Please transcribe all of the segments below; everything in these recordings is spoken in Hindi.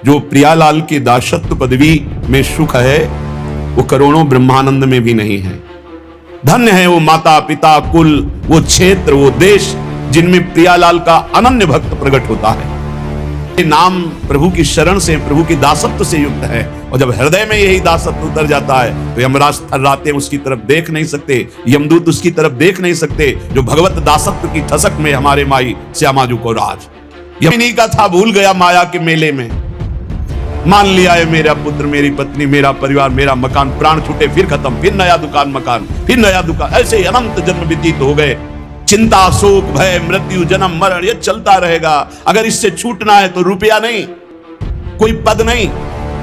जो प्रियालाल की दासत्व पदवी में सुख है वो करोड़ों ब्रह्मानंद में भी नहीं है। धन्य है वो माता पिता कुल, वो क्षेत्र, वो देश जिनमें प्रियालाल का अनन्य भक्त प्रकट होता है। ये नाम प्रभु की शरण से, प्रभु की दासत्व से युक्त है, और जब हृदय में यही दासत्व उतर जाता है तो यमराज थर्राते उसकी तरफ देख नहीं सकते, यमदूत उसकी तरफ देख नहीं सकते। जो भगवत दासत्व की ठसक में हमारे माई श्यामाजू को राज यमिनी का था, भूल गया माया के मेले में। मान लिया है मेरा पुत्र, मेरी पत्नी, मेरा परिवार, मेरा मकान, प्राण छूटे फिर खत्म, फिर नया दुकान मकान, फिर नया दुकान, ऐसे अनंत जन्म व्यतीत हो गए। चिंता शोक भय मृत्यु जन्म मरण ये चलता रहेगा। अगर इससे छूटना है तो रुपया नहीं, कोई पद नहीं,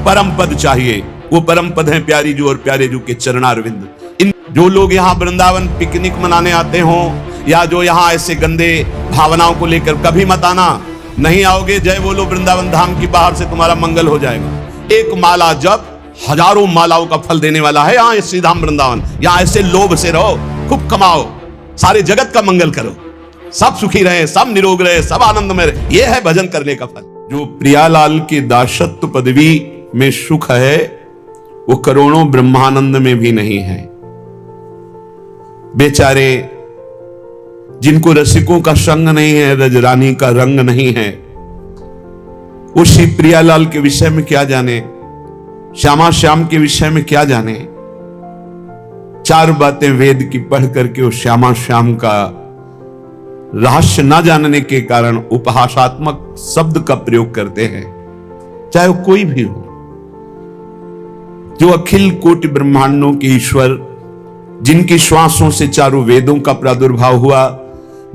परम पद चाहिए। वो परम पद है प्यारी जू और प्यारे जू के चरणारविंद। इन जो लोग यहाँ वृंदावन पिकनिक मनाने आते हो, या जो यहाँ ऐसे गंदे भावनाओं को लेकर, कभी मत आना। नहीं आओगे, जय बोलो वृंदावन धाम की, बाहर से तुम्हारा मंगल हो जाएगा। एक माला जब हजारों मालाओं का फल देने वाला है यहाँ श्री धाम वृंदावन। यहाँ ऐसे लोभ से रहो, खूब कमाओ, सारे जगत का मंगल करो, सब सुखी रहे, सब निरोग रहे, सब आनंद में रहे। यह है भजन करने का फल। जो प्रियालाल की दासत्व पदवी में सुख है वो करोड़ों ब्रह्मानंद में भी नहीं है। बेचारे जिनको रसिकों का संग नहीं है, रजरानी का रंग नहीं है, वो श्री प्रियालाल के विषय में क्या जाने, श्यामा श्याम के विषय में क्या जाने। चार बातें वेद की पढ़ करके वो श्यामा श्याम का रहस्य न जानने के कारण उपहासात्मक शब्द का प्रयोग करते हैं। चाहे वो कोई भी हो, जो अखिल कोटि ब्रह्मांडों के ईश्वर, जिनकी श्वासों से चारों वेदों का प्रादुर्भाव हुआ,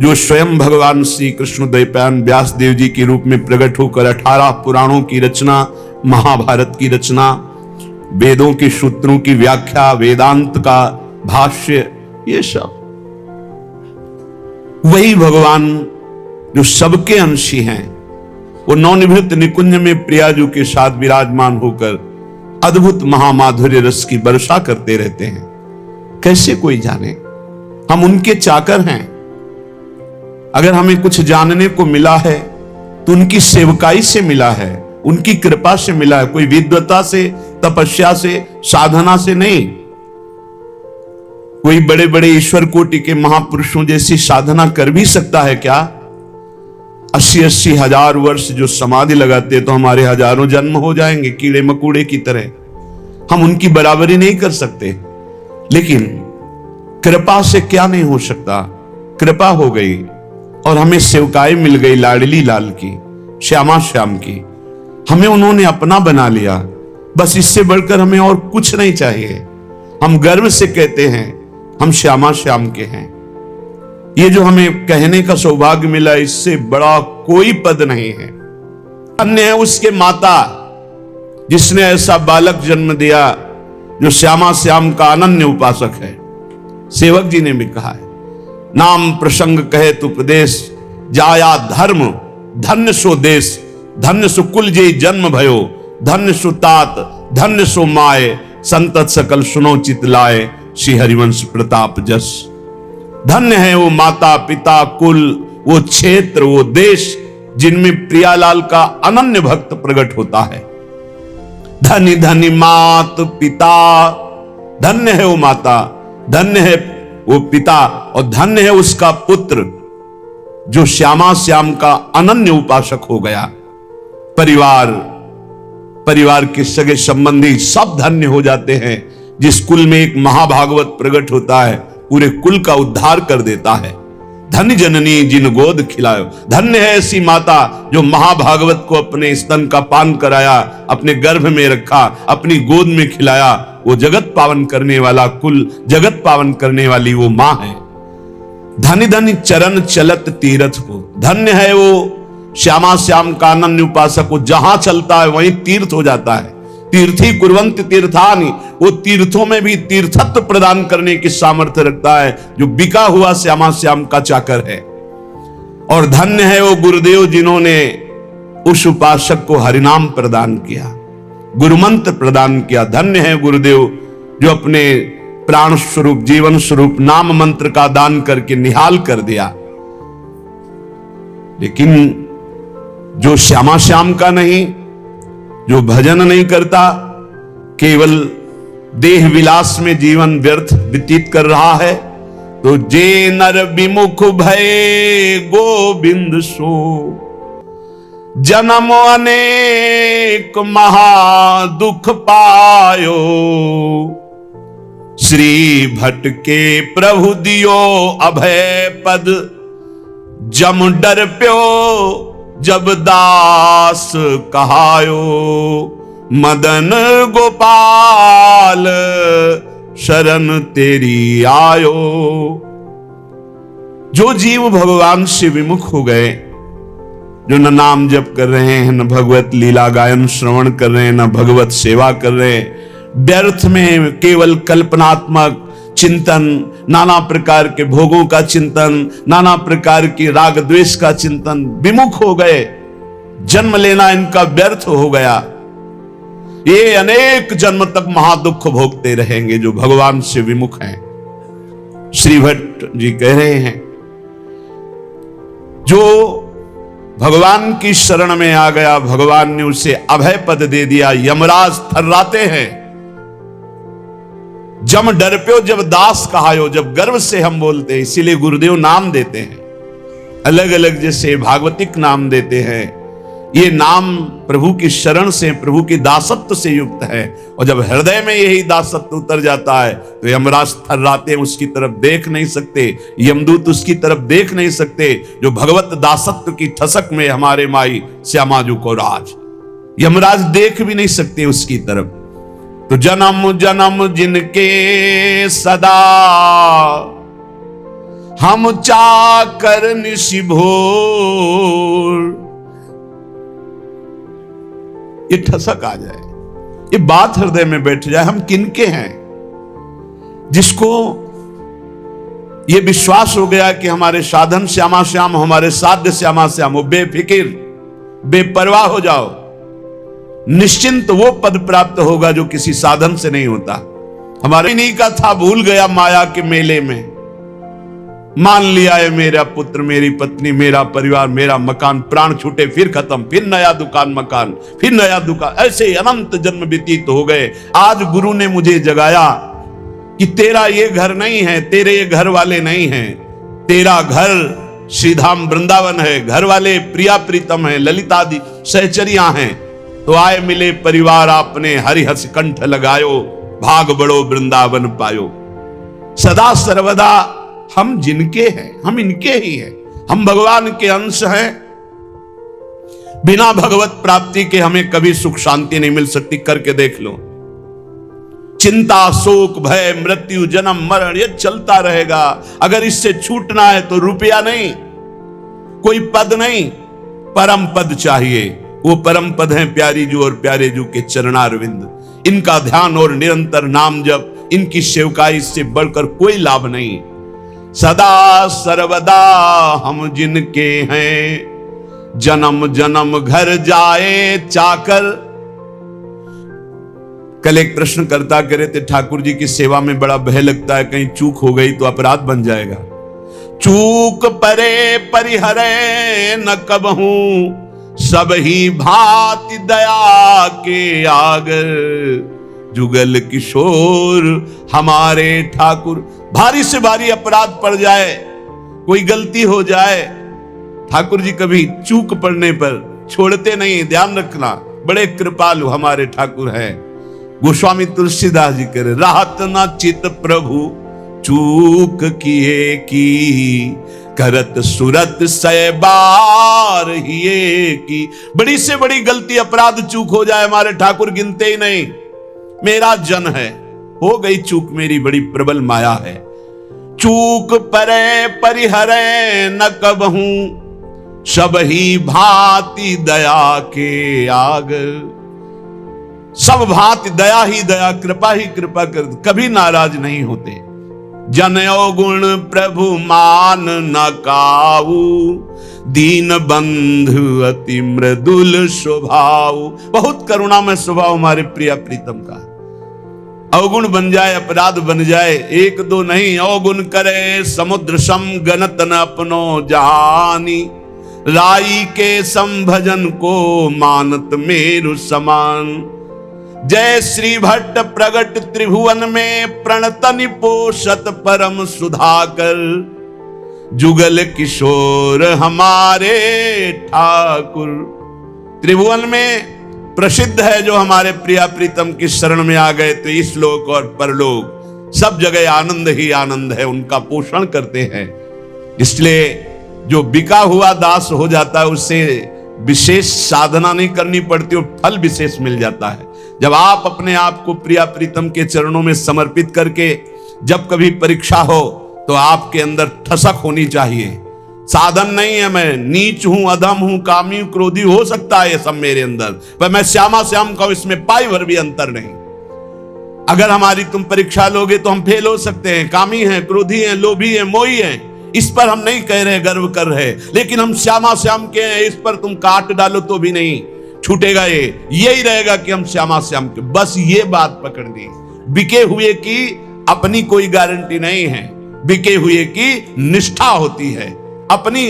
जो स्वयं भगवान श्री कृष्ण द्वैपायन व्यास देव जी के रूप में प्रकट होकर 18 पुराणों की रचना, महाभारत की रचना, वेदों के सूत्रों की व्याख्या, वेदांत का भाष्य, ये सब वही भगवान जो सबके अंशी हैं, वो नवनिभृत निकुंज में प्रियाजू के साथ विराजमान होकर अद्भुत महामाधुर्य रस की वर्षा करते रहते हैं। कैसे कोई जाने, हम उनके चाकर हैं। अगर हमें कुछ जानने को मिला है तो उनकी सेवकाई से मिला है, उनकी कृपा से मिला है, कोई विद्वता से, तपस्या से, साधना से नहीं। कोई बड़े बड़े ईश्वर कोटि के महापुरुषों जैसी साधना कर भी सकता है क्या? 80-80 हजार वर्ष जो समाधि लगाते तो हमारे हजारों जन्म हो जाएंगे कीड़े मकोड़े की तरह। हम उनकी बराबरी नहीं कर सकते, लेकिन कृपा से क्या नहीं हो सकता। कृपा हो गई और हमें सेवकाई मिल गई लाडली लाल की, श्यामा श्याम की। हमें उन्होंने अपना बना लिया, बस इससे बढ़कर हमें और कुछ नहीं चाहिए। हम गर्व से कहते हैं हम श्यामा श्याम के हैं। ये जो हमें कहने का सौभाग्य मिला, इससे बड़ा कोई पद नहीं है। अन्य है उसके माता जिसने ऐसा बालक जन्म दिया जो श्यामा श्याम का अनन्य उपासक है। सेवक जी ने भी कहा है, नाम प्रसंग कहे तु प्रदेश, जाया धर्म धन्य सो देश, धन्य सो कुल जे जन्म भयो, धन्य सो तात धन्य सो माए, संतत सकल सुनो चित लाए, श्री हरिवंश प्रताप जस। धन्य है वो माता पिता कुल, वो क्षेत्र, वो देश जिनमें प्रियालाल का अनन्य भक्त प्रकट होता है। धनी धनी मात पिता, धन्य है वो माता, धन्य है वो पिता, और धन्य है उसका पुत्र जो श्यामा श्याम का अनन्य उपासक हो गया। परिवार के सगे संबंधी सब धन्य हो जाते हैं। जिस कुल में एक महाभागवत प्रकट होता है, पूरे कुल का उद्धार कर देता है। धन्य जननी जिन गोद खिलायो, धन्य है ऐसी माता जो महाभागवत को अपने स्तन का पान कराया, अपने गर्भ में रखा, अपनी गोद में खिलाया। वो जगत पावन करने वाला कुल, जगत पावन करने वाली वो मां है। धन्य धन्य चरण चलत तीर्थ को, धन्य है वो श्यामा श्याम का अनन्य उपासक को, जहां चलता है वहीं तीर्थ हो जाता है। तीर्थी कुर्वंत तीर्थानि, वो तीर्थों में भी तीर्थत्व प्रदान करने की सामर्थ्य रखता है, जो बिका हुआ श्यामा श्याम का चाकर है। और धन्य है वो गुरुदेव जिन्होंने उस उपासक को हरिनाम प्रदान किया, गुरुमंत्र प्रदान किया। धन्य है गुरुदेव जो अपने प्राण स्वरूप, जीवन स्वरूप नाम मंत्र का दान करके निहाल कर दिया। लेकिन जो श्यामा श्याम का नहीं, जो भजन नहीं करता, केवल देह विलास में जीवन व्यर्थ व्यतीत कर रहा है, तो जे नर विमुख भय गोविंद सो, जन्म अनेक महा दुख पायो, श्री भट्ट के प्रभु दियो अभय पद, जम डर प्यो जब दास कहायो, मदन गोपाल शरण तेरी आयो। जो जीव भगवान से विमुख हो गए, जो न नाम जप कर रहे हैं, न भगवत लीला गायन श्रवण कर रहे हैं, न भगवत सेवा कर रहे हैं, व्यर्थ में केवल कल्पनात्मक चिंतन, नाना प्रकार के भोगों का चिंतन, नाना प्रकार की राग द्वेष का चिंतन, विमुख हो गए, जन्म लेना इनका व्यर्थ हो गया। ये अनेक जन्म तक महादुख भोगते रहेंगे जो भगवान से विमुख हैं। श्री भट्ट जी कह रहे हैं, जो भगवान की शरण में आ गया, भगवान ने उसे अभय पद दे दिया। यमराज थर्राते हैं, जम डर प्यो जब दास कहायो, जब गर्व से हम बोलते हैं, इसीलिए गुरुदेव नाम देते हैं, अलग अलग जैसे भागवतिक नाम देते हैं। ये नाम प्रभु की शरण से, प्रभु की दासत्व से युक्त है, और जब हृदय में यही दासत्व उतर जाता है तो यमराज थर्राते, उसकी तरफ देख नहीं सकते, यमदूत उसकी तरफ देख नहीं सकते। जो भगवत दासत्व की ठसक में हमारे माई श्यामाजू को राज, यमराज देख भी नहीं सकते उसकी तरफ। तो जन्म जन्म जिनके सदा हम चाकर निशि भोर, ये ठसक आ जाए, ये बात हृदय में बैठ जाए, हम किनके हैं। जिसको ये विश्वास हो गया कि हमारे साधन श्यामा श्याम, हमारे साध्य श्यामा श्याम, वो बेफिक्र बेपरवाह हो जाओ, निश्चिंत वो पद प्राप्त होगा जो किसी साधन से नहीं होता। हमारे इन्हीं का था, भूल गया माया के मेले में, मान लिया है मेरा पुत्र, मेरी पत्नी, मेरा परिवार, मेरा मकान, प्राण छूटे फिर खत्म, फिर नया दुकान मकान, फिर नया दुकान, ऐसे अनंत जन्म व्यतीत हो गए। आज गुरु ने मुझे जगाया कि तेरा ये घर नहीं है, तेरे ये घर वाले नहीं हैं, तेरा घर श्रीधाम वृंदावन है, घर वाले प्रिया प्रीतम है, ललितादि सहचरियां हैं। तो आए मिले परिवार आपने, हरिहस कंठ लगायो, भाग बड़ो वृंदावन पायो। सदा सर्वदा हम जिनके हैं, हम इनके ही हैं, हम भगवान के अंश हैं। बिना भगवत प्राप्ति के हमें कभी सुख शांति नहीं मिल सकती। करके देख लो, चिंता शोक भय मृत्यु जन्म मरण ये चलता रहेगा। अगर इससे छूटना है तो रुपया नहीं, कोई पद नहीं, परम पद चाहिए। वो परम पद हैं प्यारी जू और प्यारे जू के चरणारविंद। इनका ध्यान और निरंतर नाम जप, इनकी सेवकाई से बढ़कर कोई लाभ नहीं। सदा सर्वदा हम जिनके हैं, जन्म जन्म घर जाए चाकर। कल एक प्रश्न करता करे थे, ठाकुर जी की सेवा में बड़ा भय लगता है, कहीं चूक हो गई तो अपराध बन जाएगा। चूक परे परिहरे न कबहूं, सब ही भांति दया के आगर। जुगल किशोर हमारे ठाकुर। भारी से भारी अपराध पड़ जाए, कोई गलती हो जाए, ठाकुर जी कभी चूक पड़ने पर छोड़ते नहीं। ध्यान रखना, बड़े कृपालु हमारे ठाकुर हैं। गोस्वामी तुलसीदास जी कह रहे, राहत न चित प्रभु चूक किए की, करत सुरत सै बार हिये की। बड़ी से बड़ी गलती अपराध चूक हो जाए, हमारे ठाकुर गिनते ही नहीं। मेरा जन है, हो गई चूक मेरी बड़ी प्रबल माया है। चूक परे परिहरे न कबहूं, सब ही भांति दया के आग। सब भांति दया ही दया, कृपा ही कृपा कर, कभी नाराज नहीं होते। जनयो गुण प्रभु मान न काऊ, दीन बंधु अति मृदुल स्वभाव। बहुत करुणा में स्वभाव हमारे प्रिया प्रीतम का। अवगुण बन जाए, अपराध बन जाए, एक दो नहीं, अवगुण करे समुद्र सम गणत न अपनो जानी। राई के संभजन को मानत मेरु समान। जय श्री भट्ट प्रगट त्रिभुवन में प्रणतनि पोषत परम सुधाकर। जुगल किशोर हमारे ठाकुर। त्रिभुवन में प्रसिद्ध है जो हमारे प्रिया प्रीतम की शरण में आ गए तो इस लोक और परलोक सब जगह आनंद ही आनंद है, उनका पोषण करते हैं। इसलिए जो बिका हुआ दास हो जाता है उससे विशेष साधना नहीं करनी पड़ती और फल विशेष मिल जाता है। जब आप अपने आप को प्रिया प्रीतम के चरणों में समर्पित करके जब कभी परीक्षा हो तो आपके अंदर ठसक होनी चाहिए। साधन नहीं है, मैं नीच हूं, अधम हूं, कामी हूं, क्रोधी हो सकता है ये सब मेरे अंदर, पर मैं श्यामा श्याम का इसमें पाई भर भी अंतर नहीं। अगर हमारी तुम परीक्षा लोगे तो हम फेल हो सकते हैं, कामी हैं, क्रोधी हैं, लोभी हैं, मोही हैं, इस पर हम नहीं कह रहे गर्व कर रहे, लेकिन हम श्यामा श्याम के हैं, इस पर तुम काट डालो तो भी नहीं छूटेगा। यही रहेगा कि हम श्यामा श्याम के, बस ये बात पकड़नी। बिके हुए की अपनी कोई गारंटी नहीं है, बिके हुए की निष्ठा होती है अपनी।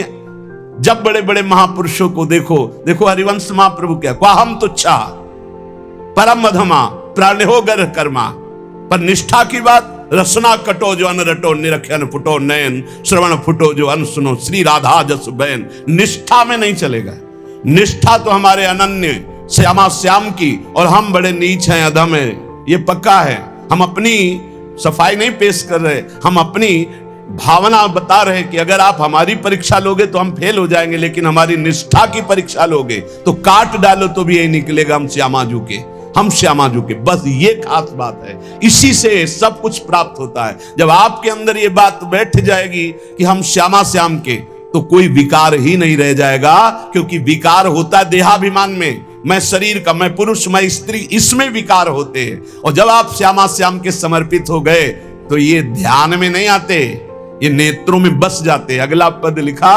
जब बड़े बड़े महापुरुषों को देखो, देखो हरिवंश महाप्रभु क्या क्वाहम तुच्छा परम अधमा प्राणेहो गर कर्मा, पर निष्ठा की बात। रसना कटो जो अन रटो, निरखन फुटो नयन, श्रवण फुटो जो अन सुनो, श्री राधा जस बैन। निष्ठा में नहीं चलेगा। निष्ठा तो हमारे अनन्य श्यामा श्याम की, और हम बड़े नीच हैं, अधम हैं, ये पक्का है। हम अपनी सफाई नहीं पेश कर रहे, हम अपनी भावना बता रहे कि अगर आप हमारी परीक्षा लोगे तो हम फेल हो जाएंगे, लेकिन हमारी निष्ठा की परीक्षा लोगे तो काट डालो तो भी यही निकलेगा, हम श्यामाजू के, हम श्यामाजू के। बस ये खास बात है, इसी से सब कुछ प्राप्त होता है। जब आपके अंदर ये बात बैठ जाएगी कि हम श्यामा श्याम के, तो कोई विकार ही नहीं रह जाएगा, क्योंकि विकार होता है देहाभिमान में, मैं शरीर का, मैं पुरुष, मैं स्त्री, इसमें विकार होते हैं। और जब आप श्यामा श्याम के समर्पित हो गए तो ये ध्यान में नहीं आते, ये नेत्रों में बस जाते। अगला पद लिखा,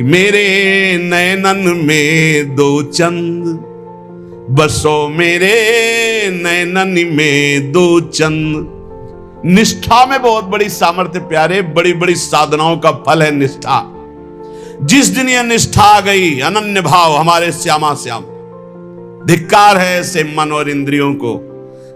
मेरे नयनन में दो चंद बसो, मेरे नयनन में दो चंद। निष्ठा में बहुत बड़ी सामर्थ्य प्यारे, बड़ी बड़ी साधनाओं का फल है निष्ठा। जिस दिन यह निष्ठा आ गई, अनन्य भाव हमारे श्यामा श्याम, धिक्कार है ऐसे मन और इंद्रियों को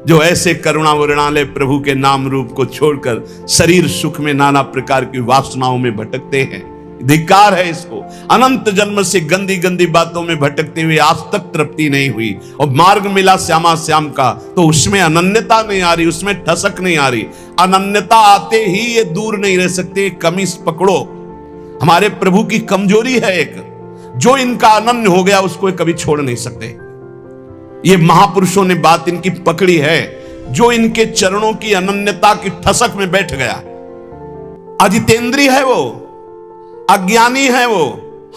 जो ऐसे करुणा वरुणालय प्रभु के नाम रूप को छोड़कर शरीर सुख में नाना प्रकार की वासनाओं में भटकते हैं। धिक्कार है इसको। अनंत जन्म से गंदी गंदी बातों में भटकते हुए आज तक तृप्ति नहीं हुई, और मार्ग मिला श्यामा श्याम का तो उसमें अनन्यता नहीं आ रही, उसमें ठसक नहीं आ रही। अनन्यता आते ही ये दूर नहीं रह सकते। कमी पकड़ो, हमारे प्रभु की कमजोरी है एक, जो इनका अनन्य हो गया उसको कभी छोड़ नहीं सकते। ये महापुरुषों ने बात इनकी पकड़ी है, जो इनके चरणों की अनन्यता की ठसक में बैठ गया। अजितेंद्रिय है वो, अज्ञानी है वो,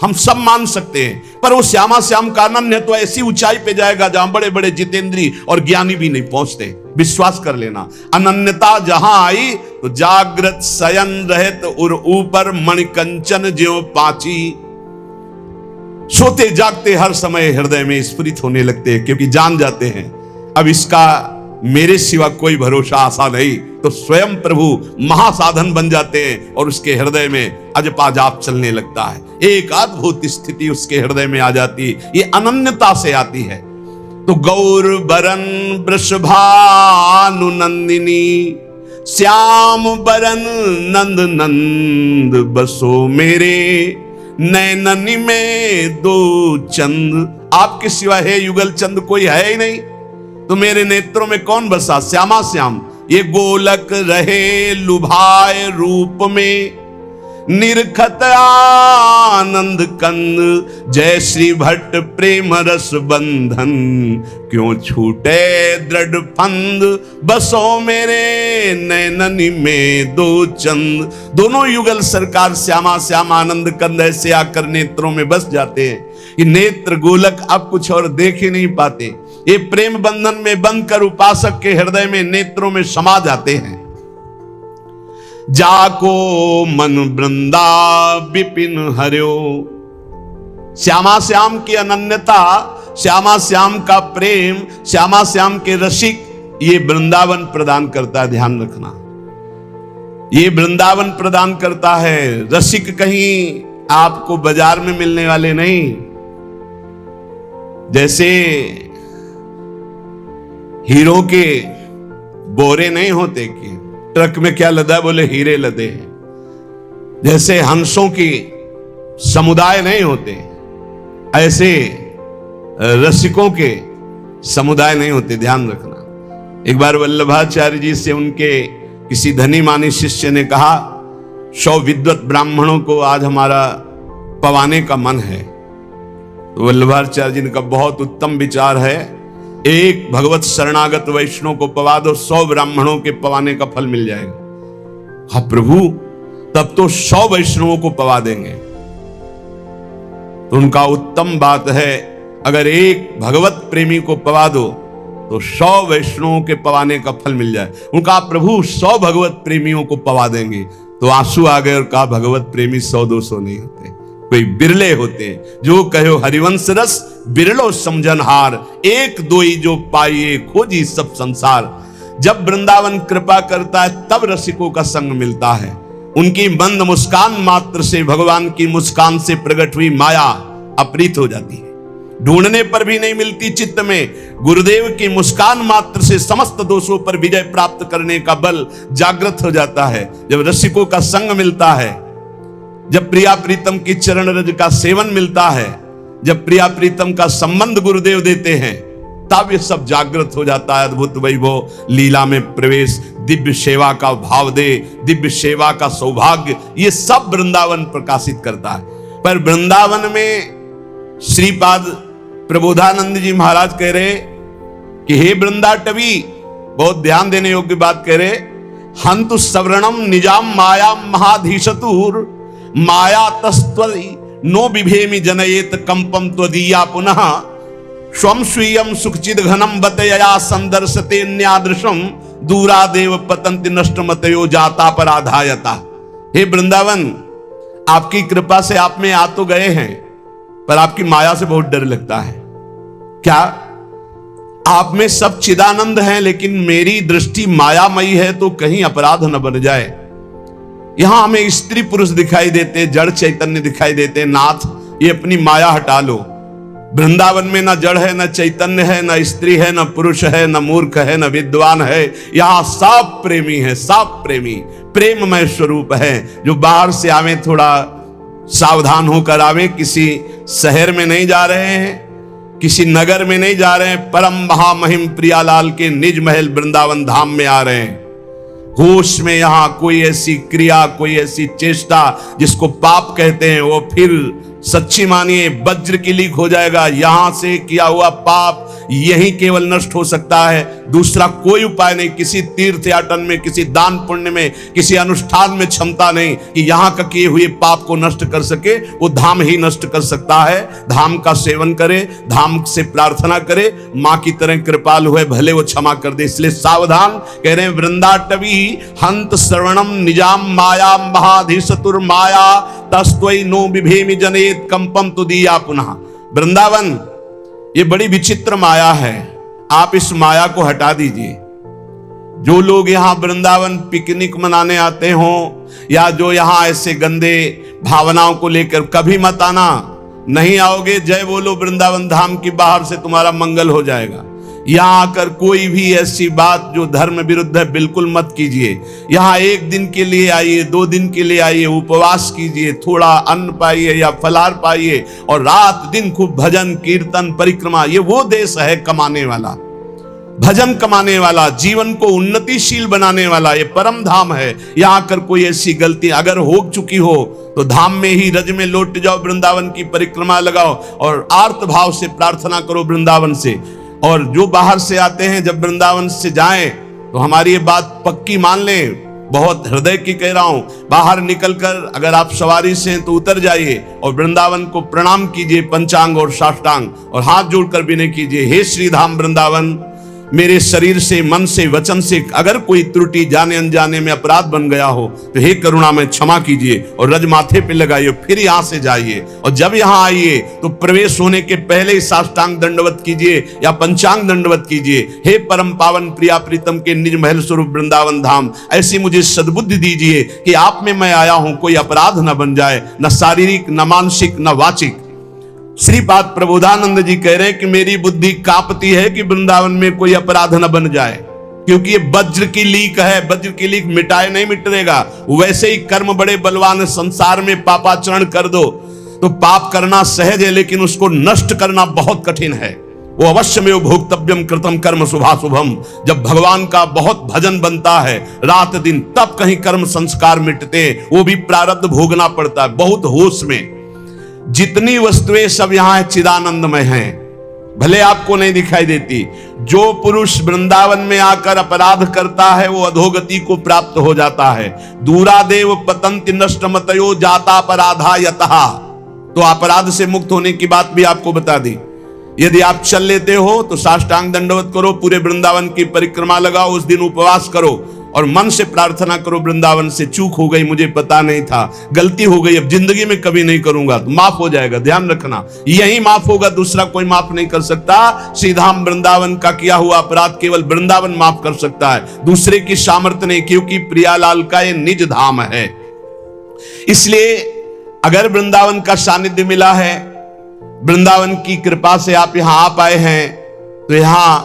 हम सब मान सकते हैं, पर वो श्यामा श्याम का अनन्य तो ऐसी ऊंचाई पे जाएगा जहां बड़े बड़े जितेंद्री और ज्ञानी भी नहीं पहुंचते। विश्वास कर लेना, अनन्यता जहां आई तो जागृत शयन रहत उर ऊपर मणिकंचन ज्यों पाची। सोते जागते हर समय हृदय में स्फुरित होने लगते हैं, क्योंकि जान जाते हैं अब इसका मेरे सिवा कोई भरोसा आशा नहीं, तो स्वयं प्रभु महासाधन बन जाते हैं और उसके हृदय में अजपा जाप चलने लगता है। एक अद्भुत स्थिति उसके हृदय में आ जाती है, ये अनन्यता से आती है। तो गौर बरन वृषभानु नंदिनी, श्याम बरन नंद नंद बसो, मेरे नैननी में दो चंद। आपके सिवा है युगल चंद कोई है ही नहीं, तो मेरे नेत्रों में कौन बसा? श्यामा श्याम। ये गोलक रहे लुभाए रूप में, निरखत आनंद कंद। जय श्री भट्ट प्रेम रस बंधन, क्यों छूटे दृढ़ फंद। बसो मेरे नैननी में दो चंद। दोनों युगल सरकार श्यामा श्याम आनंद कंद ऐसे आकर नेत्रों में बस जाते हैं। ये नेत्र गोलक अब कुछ और देख ही नहीं पाते, ये प्रेम बंधन में बंद कर उपासक के हृदय में नेत्रों में समा जाते हैं। जाको मन वृंदा विपिन हर्यो। श्यामा श्याम की अनन्यता, श्यामा श्याम का प्रेम, श्यामा श्याम के रसिक, ये वृंदावन प्रदान करता है। ध्यान रखना, ये वृंदावन प्रदान करता है। रसिक कहीं आपको बाजार में मिलने वाले नहीं। जैसे हीरो के बोरे नहीं होते कि ट्रक में क्या लदा, बोले हीरे लदे हैं। जैसे हंसों की समुदाय नहीं होते, ऐसे रसिकों के समुदाय नहीं होते, ध्यान रखना। एक बार वल्लभाचार्य जी से उनके किसी धनी मानी शिष्य ने कहा, 100 विद्वत ब्राह्मणों को आज हमारा पवाने का मन है। तो वल्लभाचार्य जी ने कहा, बहुत उत्तम विचार है, एक भगवत शरणागत वैष्णव को पवा दो, 100 ब्राह्मणों के पवाने का फल मिल जाएगा। हाँ प्रभु, तब तो 100 वैष्णवों को पवा देंगे। तो उनका उत्तम बात है, अगर एक भगवत प्रेमी को पवा दो तो 100 वैष्णवों के पवाने का फल मिल जाए। उनका प्रभु 100 भगवत प्रेमियों को पवा देंगे। तो आंसू आ गए और कहा, भगवत प्रेमी 100-200 नहीं होते, कोई बिरले होते। जो कहो हरिवंश रस बिरलो समझनहार, एक दोई जो पाइए खोजी सब संसार। जब वृंदावन कृपा करता है तब रसिकों का संग मिलता है। उनकी मंद मुस्कान मात्र से, भगवान की मुस्कान से प्रकट हुई माया अपरीत हो जाती है, ढूंढने पर भी नहीं मिलती चित्त में। गुरुदेव की मुस्कान मात्र से समस्त दोषों पर विजय प्राप्त करने का बल जागृत हो जाता है। जब रसिकों का संग मिलता है, जब प्रिया प्रीतम की चरण रज का सेवन मिलता है, जब प्रिया प्रीतम का संबंध गुरुदेव देते हैं, तब ये सब जागृत हो जाता है। अद्भुत वैभव, लीला में प्रवेश, दिव्य सेवा का भाव दे, दिव्य सेवा का सौभाग्य, ये सब वृंदावन प्रकाशित करता है। पर वृंदावन में श्रीपाद प्रबोधानंद जी महाराज कह रहे कि हे वृंदाटवी, बहुत ध्यान देने योग्य बात कह रहे, हंतु सवर्णम निजाम माया महाधीशतुर माया तस्त्वि नो बिभेमि जनयेत कंपम त्वदीया पुनः स्वम स्वीयम सुखचिद घनम बतया संदर्शते न्यादृशम दूरादेव पतंति नष्टमतयो जाता पराधायता। हे वृंदावन, आपकी कृपा से आप में आ तो गए हैं, पर आपकी माया से बहुत डर लगता है। क्या आप में सब चिदानंद हैं, लेकिन मेरी दृष्टि मायामयी है, तो कहीं अपराध न बन जाए। यहां हमें स्त्री पुरुष दिखाई देते, जड़ चैतन्य दिखाई देते। नाथ, ये अपनी माया हटा लो। वृंदावन में न जड़ है, न चैतन्य है, न स्त्री है, न पुरुष है, न मूर्ख है, न विद्वान है। यहां सब प्रेमी है, सब प्रेमी प्रेममय स्वरूप है। जो बाहर से आवे थोड़ा सावधान होकर आवे। किसी शहर में नहीं जा रहे हैं, किसी नगर में नहीं जा रहे हैं, परम महामहिम प्रियालाल के निज महल वृंदावन धाम में आ रहे हैं। होश में यहां कोई ऐसी क्रिया, कोई ऐसी चेष्टा जिसको पाप कहते हैं, वो फिर सच्ची मानिए वज्र की लीक हो जाएगा। यहां से किया हुआ पाप यही केवल नष्ट हो सकता है, दूसरा कोई उपाय नहीं। किसी तीर्थ याटन में, किसी दान पुण्य में, किसी अनुष्ठान में क्षमता नहीं कि यहां का किए हुए पाप को नष्ट कर सके। वो धाम ही नष्ट कर सकता है। धाम का सेवन करे, धाम से प्रार्थना करे, मां की तरह कृपालु है, भले वो क्षमा कर दे। इसलिए सावधान कह रहे हैं, वृंदाटवी हंत श्रवणम निजाम माया महाधीशतुर माया तस्त्वई नो बिभेमि जनेत कंपम तुदीया पुनः। वृंदावन ये बड़ी विचित्र माया है, आप इस माया को हटा दीजिए। जो लोग यहां वृंदावन पिकनिक मनाने आते हों, या जो यहां ऐसे गंदे भावनाओं को लेकर, कभी मत आना। नहीं आओगे, जय बोलो वृंदावन धाम की, बाहर से तुम्हारा मंगल हो जाएगा। यहां आकर कोई भी ऐसी बात जो धर्म विरुद्ध है बिल्कुल मत कीजिए। यहां 1 दिन के लिए आइए, 2 दिन के लिए आइए, उपवास कीजिए, थोड़ा अन्न पाइए या फलाहार पाइए, और रात दिन खूब भजन कीर्तन परिक्रमा। ये वो देश है कमाने वाला, भजन कमाने वाला, जीवन को उन्नतिशील बनाने वाला, ये परम धाम है। यहां आकर कोई ऐसी गलती अगर हो चुकी हो तो धाम में ही रज में लौट जाओ, वृंदावन की परिक्रमा लगाओ और आर्त भाव से प्रार्थना करो वृंदावन से। और जो बाहर से आते हैं, जब वृंदावन से जाएं तो हमारी ये बात पक्की मान लें, बहुत हृदय की कह रहा हूं, बाहर निकलकर अगर आप सवारी से हैं तो उतर जाइए और वृंदावन को प्रणाम कीजिए, पंचांग और साष्टांग, और हाथ जोड़कर विनय कीजिए, हे श्रीधाम वृंदावन, मेरे शरीर से, मन से, वचन से अगर कोई त्रुटि जाने अनजाने में अपराध बन गया हो तो हे करुणा में क्षमा कीजिए और रज माथे पे लगाइए, फिर यहां से जाइए और जब यहां आइए तो प्रवेश होने के पहले ही साष्टांग दंडवत कीजिए या पंचांग दंडवत कीजिए। हे परम पावन प्रिया प्रीतम के निज महल स्वरूप वृंदावन धाम, ऐसी मुझे सद्बुद्धि दीजिए कि आप में मैं आया हूं, कोई अपराध न बन जाए, न शारीरिक, न मानसिक, न वाचिक। श्रीपाद प्रबोधानंद जी कह रहे हैं कि मेरी बुद्धि कांपती है कि वृंदावन में कोई अपराध न बन जाए, क्योंकि ये वज्र की लीक है, वज्र की लीक मिटाए नहीं मिटेगा। वैसे ही कर्म बड़े बलवान है, संसार में पापाचरण कर दो तो पाप करना सहज है, लेकिन उसको नष्ट करना बहुत कठिन है। वो अवश्य में भोक्तव्यम कृतम कर्म शुभाशुभम। जब भगवान का बहुत भजन बनता है रात दिन, तब कहीं कर्म संस्कार मिटते, वो भी प्रारब्ध भोगना पड़ता है बहुत होश में। जितनी वस्तुएं सब यहां चिदानंदमय हैं, भले आपको नहीं दिखाई देती। जो पुरुष वृंदावन में आकर अपराध करता है वो अधोगति को प्राप्त हो जाता है। दूरादेव पतंति नष्टमतयो जाता अपराधा यतः। तो अपराध से मुक्त होने की बात भी आपको बता दी। यदि आप चल लेते हो तो साष्टांग दंडवत करो, पूरे वृंदावन की परिक्रमा लगाओ, उस दिन उपवास करो और मन से प्रार्थना करो, वृंदावन से चूक हो गई, मुझे पता नहीं था, गलती हो गई, अब जिंदगी में कभी नहीं करूंगा, तो माफ हो जाएगा। ध्यान रखना, यही माफ होगा, दूसरा कोई माफ नहीं कर सकता। श्रीधाम वृंदावन का किया हुआ अपराध केवल वृंदावन माफ कर सकता है, दूसरे की सामर्थ्य नहीं, क्योंकि प्रियालाल का ये निज धाम है। इसलिए अगर वृंदावन का सानिध्य मिला है, वृंदावन की कृपा से आप यहां आ पाए हैं, तो यहां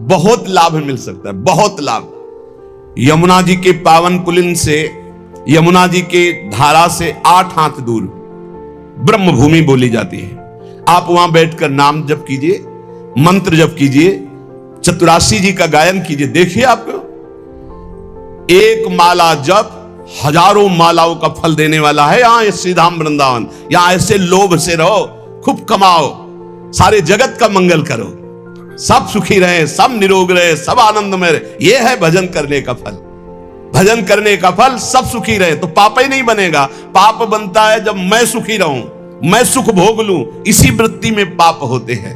बहुत लाभ मिल सकता है, बहुत लाभ। यमुना जी के पावन पुलिन से, यमुना जी के धारा से 8 हाथ दूर ब्रह्म भूमि बोली जाती है। आप वहां बैठकर नाम जप कीजिए, मंत्र जप कीजिए, चतुरासी जी का गायन कीजिए। देखिए आपको एक माला जप हजारों मालाओं का फल देने वाला है यहां श्रीधाम वृंदावन। यहां ऐसे लोभ से रहो, खूब कमाओ, सारे जगत का मंगल करो, सब सुखी रहे, सब निरोग रहे, सब आनंद में रहे। यह है भजन करने का फल। भजन करने का फल सब सुखी रहे तो पाप ही नहीं बनेगा। पाप बनता है जब मैं सुखी रहूं, मैं सुख भोग लूं, इसी वृत्ति में पाप होते हैं।